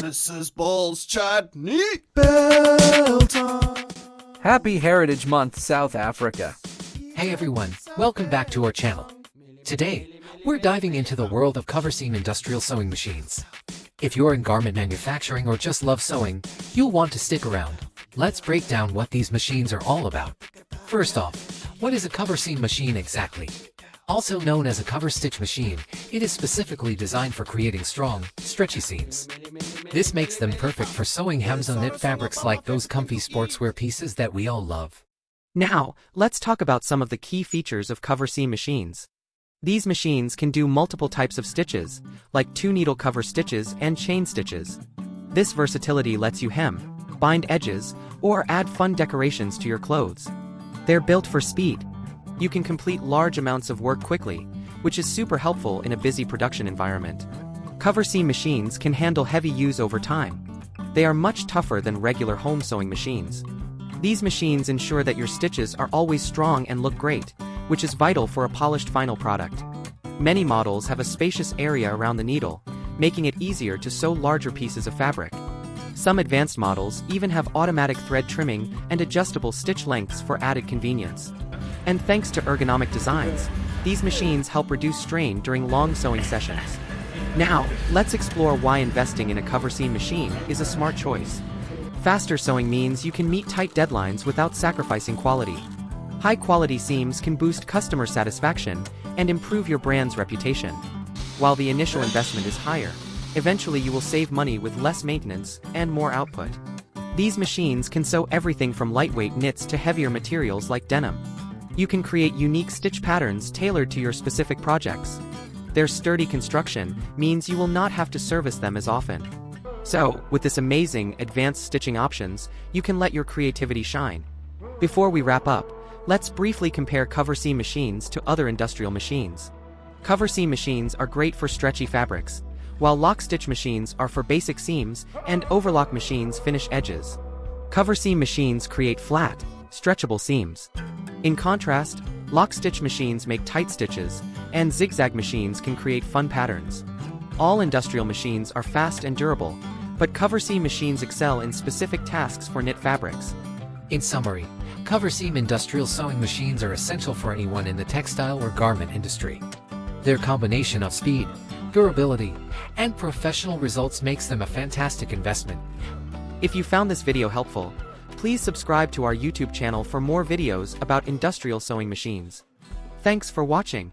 This is Bull's Chutney Bell Time. Happy Heritage Month, South Africa. Hey everyone, welcome back to our channel. Today, we're diving into the world of Coverseam industrial sewing machines. If you're in garment manufacturing or just love sewing, you'll want to stick around. Let's break down what these machines are all about. First off, what is a Coverseam machine exactly? Also known as a cover stitch machine, it is specifically designed for creating strong, stretchy seams. This makes them perfect for sewing hems on knit fabrics like those comfy sportswear pieces that we all love. Now, let's talk about some of the key features of Coverseam machines. These machines can do multiple types of stitches, like 2-needle cover stitches and chain stitches. This versatility lets you hem, bind edges, or add fun decorations to your clothes. They're built for speed. You can complete large amounts of work quickly, which is super helpful in a busy production environment. Coverseam machines can handle heavy use over time. They are much tougher than regular home sewing machines. These machines ensure that your stitches are always strong and look great, which is vital for a polished final product. Many models have a spacious area around the needle, making it easier to sew larger pieces of fabric. Some advanced models even have automatic thread trimming and adjustable stitch lengths for added convenience. And thanks to ergonomic designs, these machines help reduce strain during long sewing sessions. Now, let's explore why investing in a Coverseam machine is a smart choice. Faster sewing means you can meet tight deadlines without sacrificing quality. High-quality seams can boost customer satisfaction and improve your brand's reputation. While the initial investment is higher, eventually you will save money with less maintenance and more output. These machines can sew everything from lightweight knits to heavier materials like denim. You can create unique stitch patterns tailored to your specific projects. Their sturdy construction means you will not have to service them as often. So, with this amazing, advanced stitching options, you can let your creativity shine. Before we wrap up, let's briefly compare Coverseam machines to other industrial machines. Coverseam machines are great for stretchy fabrics, while lock-stitch machines are for basic seams and overlock machines finish edges. Coverseam machines create flat, stretchable seams. In contrast, lock-stitch machines make tight stitches, and zigzag machines can create fun patterns. All industrial machines are fast and durable, but Coverseam machines excel in specific tasks for knit fabrics. In summary, Coverseam industrial sewing machines are essential for anyone in the textile or garment industry. Their combination of speed, durability, and professional results makes them a fantastic investment. If you found this video helpful, please subscribe to our YouTube channel for more videos about industrial sewing machines. Thanks for watching.